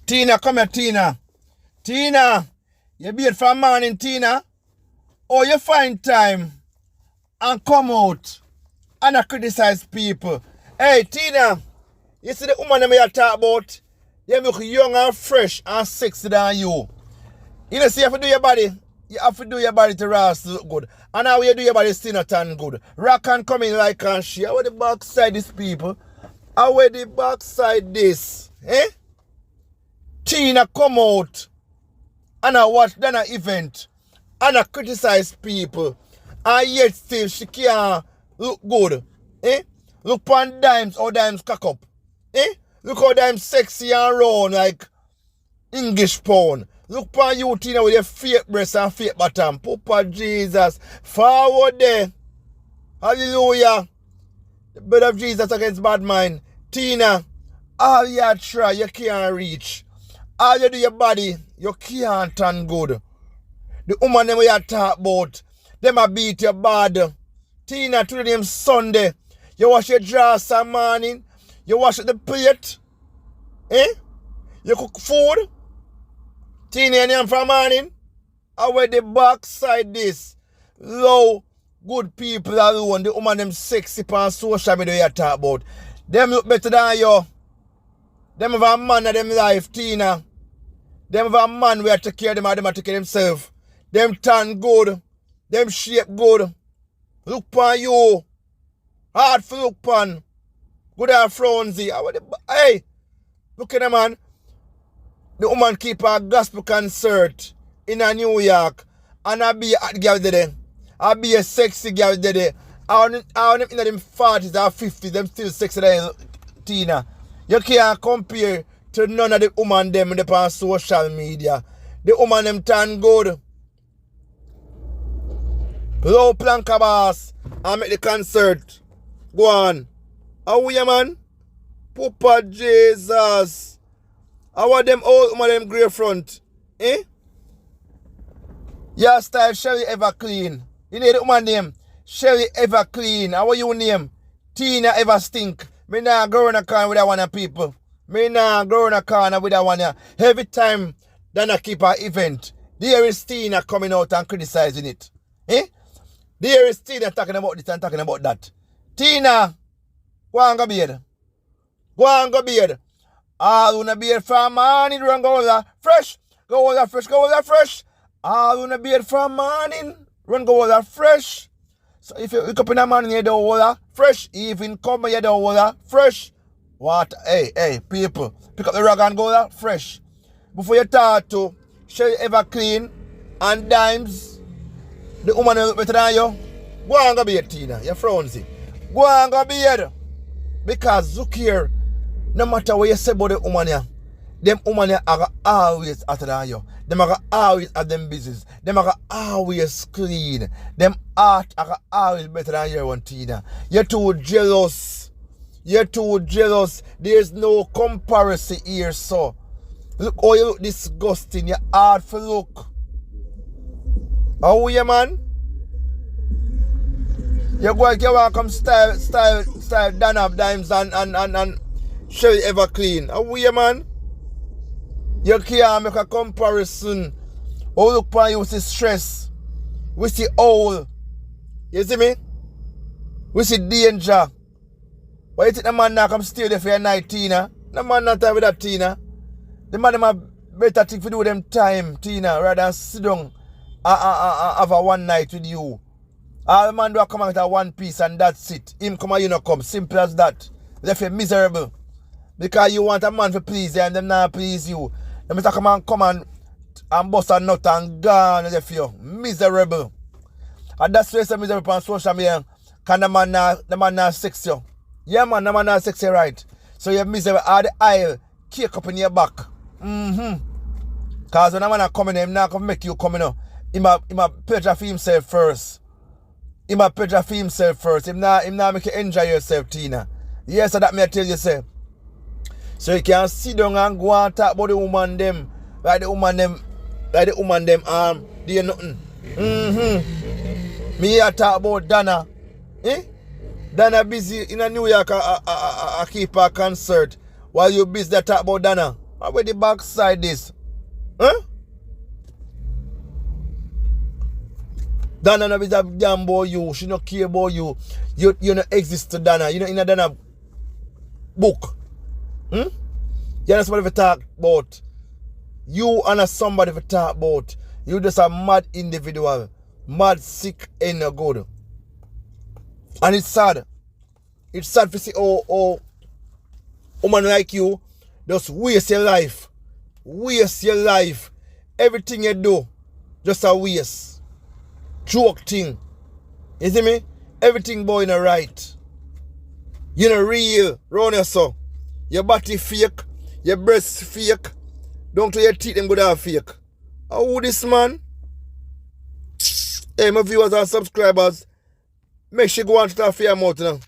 Tina, come here, Tina. Tina, you beat from morning, Tina. Or you find time and come out and I criticize people. Hey, Tina, you see the woman that I talk about? You look young and fresh and sexy than you. You know, see, you have to do your body. You have to do your body to rest look good. And now you do your body still not turn good. Rock and come in like and she. How the backside these people? How the backside this? Eh? Tina come out and I watch that event and I criticize people. And yet still she can't look good. Eh? Look on dimes, how dimes cock up. Eh? Look how dimes sexy and round like English pound. Look on you, Tina, with your fake breast and fake bottom. Papa Jesus. Forward there. Hallelujah. The blood of Jesus against bad mind. Tina, all you try, you can't reach. All you do your body, you can't turn good. The woman them you talk about, them a beat you bad. Tina, today them Sunday. You wash your drawers some morning. You wash the plate. Eh? You cook food. Tina and them from morning. I wear the backside this. Low good people alone. The woman them sexy on social media you talk about. Them look better than you. Them have a man of them life, Tina. Them have a man where take care of them and them take care of themselves. Them turn good. Them shape good. Look on you. Hard for look on. Good and frownzy. Hey, look at the man. The woman keep a gospel concert in a New York. And I be a hot girl there. I be a sexy girl there. I want them in them 40s or 50s. Them still sexy than Tina. You can't compare to none of the woman them on social media. The woman them turn good. Low Planka boss. I make the concert. Go on. How are you, man? Papa Jesus. How are them old woman them grey front? Eh? Your style Sherry Ever Clean. You know the woman name? Sherry Ever Clean. How are you name? Tina Ever Stink. Me nah go in a corner with that one of people. Me nah go in a corner with that one. Every time then I keep an event, there is Tina coming out and criticizing it. Eh? There is Tina talking about this and talking about that. Tina, go and go bed. Go and go bed. All on the bed from morning, run go over fresh. Go over fresh, go over fresh. All on the bed from morning, run go over fresh. So if you wake up in the morning, you don't water fresh. Even come, you don't water fresh. What? Hey, people. Pick up the rag and go there fresh. Before you start to Sherry Ever Clean and Dimes, the woman look better than you. Go and go bed, Tina. You're frownsy. Go and go bed. Because look here, no matter what you say about the woman here, them woman here are always after than you. Them are always at them business. Them are always clean. Them art are always better than your one, Tina. You're too jealous. You're too jealous. There's no comparison here, so. Look how you look disgusting. You're hard for look. How are you, man? You're going to come style Dan of Dimes and Sherry Ever Clean. How are you, man? You can't make a comparison. Oh, look for you, we see stress. We see owl. You see me? We see danger. Why you think the man now come stay there for your night, Tina? The man not time with that, Tina. The man them have better thing to do them time, Tina, rather than sit down have a one night with you. All the man do come out with a one piece and that's it. Him come and you not come. Simple as that. Left you miserable. Because you want a man to please you and them not please you. Them Mr. come and bust a nut and gone left you. Miserable. And that's why you're miserable on social media. Because the man not sex you. Yeah, man, the man not sexy, right? So you're miserable. All the aisle kick up in your back. Because when a man come in, him not going to make you come in. He might pleasure for himself first. He might pleasure for himself first. Him not make you enjoy yourself, Tina. Yes, so that me I tell you, say. So you can sit down and go and talk about the woman them. Like the woman them they nothing. Me here talk about Dana. Dana busy in a New York a keep a concert. While you busy talk about Dana. Where the backside is? Huh? Donna no is a damn about you. She no care about you. You no exist to Donna. You know in a Donna book. Hmm? You know somebody to talk about. You and somebody to talk about. You just a mad individual. Mad, sick, ain't no good. And it's sad. It's sad to see how woman like you just waste your life. Waste your life. Everything you do, just a waste. Joke thing. You see me? Everything boy in a right. You know real. Round yourself. Your body fake. Your breast fake. Down to your teeth them go down fake. How this man? Hey, my viewers and subscribers, make sure you go and chat for your mouth now.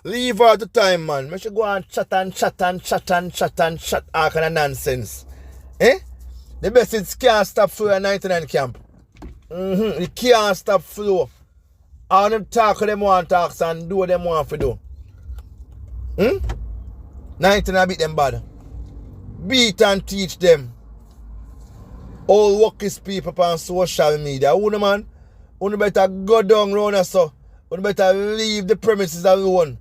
Leave all the time, man. Make sure you go and chat all kind of nonsense. Eh? The best is can't stop flow at 99 camp. You can't stop flow. All them talk what them want talk and do what them want to do. 99 beat them bad. Beat and teach them. All workers people on social media. Who man? You better go down round us so. You better leave the premises alone.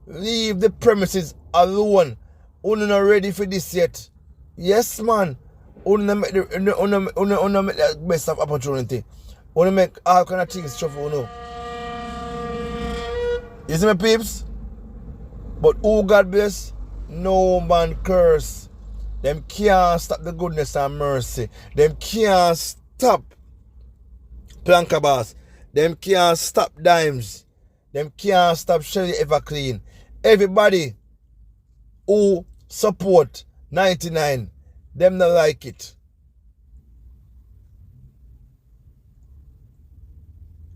Leave the premises alone. You not ready for this yet. Yes, man. You make the best of opportunity. You make all kind of things tough, you know. You see my peeps? But who God bless, no man curse. Them can't stop the goodness and mercy. Them can't stop Planka boss. Them can't stop dimes. Them can't stop Shelly Everclean. Everybody who support 99, them not like it.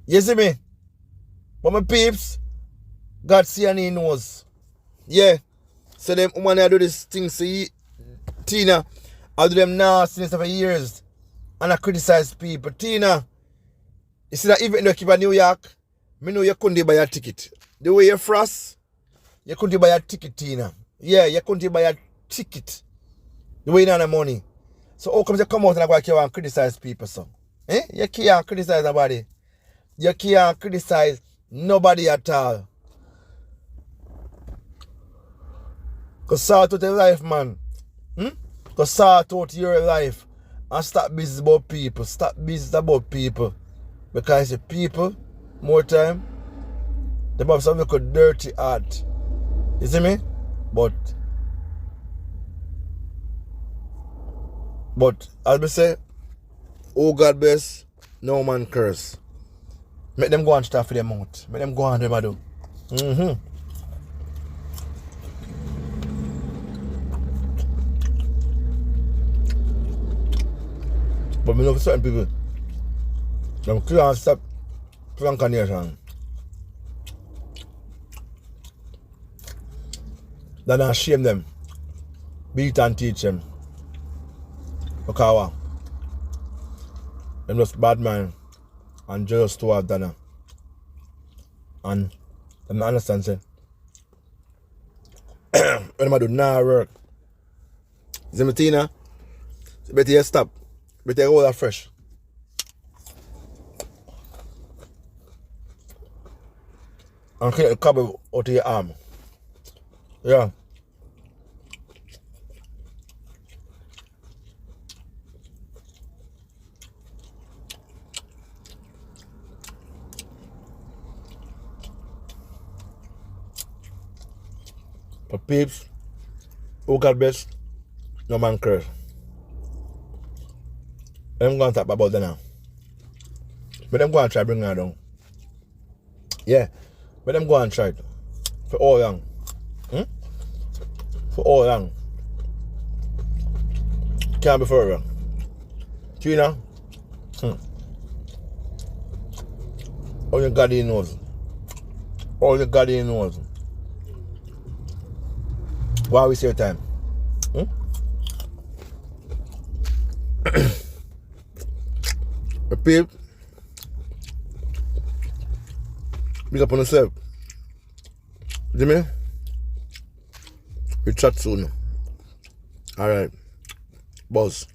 You see me? But my peeps, God see and he knows. Yeah. So them woman I do this thing see Tina, I do them nastiness for years. And I criticize people. Tina, you see that even though you keep in New York, I know you couldn't buy a ticket. The way you're frost, you couldn't buy a ticket, Tina. Yeah, you couldn't buy a ticket. The way you don't have money. So how come you come out and go and criticize people, so? Eh? You can't criticize nobody. You can't criticize nobody at all. Because sort out your life, man. Because sort out your life. And stop business about people. Stop business about people. Because the people, more time, they have some little dirty heart. You see me? But as we say, oh God bless, no man curse. Make them go and start for their mouth. Make them go and do. But we know for certain people, them can't stop Planka nation. Then I shame them, beat and teach them. Because them just bad man and jealous toward Dana. And them not understand say when I do not work. See me Tina? So better you stop. Better go that fresh. And clear the cobble out of your arm. Yeah. But peeps, who God bless, no man curse. I'm going to talk about that now. But I'm going to try to bring her down. Yeah. But I'm going to try it. For all long. For all long. Can't be forever. Tina. All your God knows. All your God knows. Why waste your time? Repeat. Big up on yourself. See me? We chat soon. Alright. Buzz.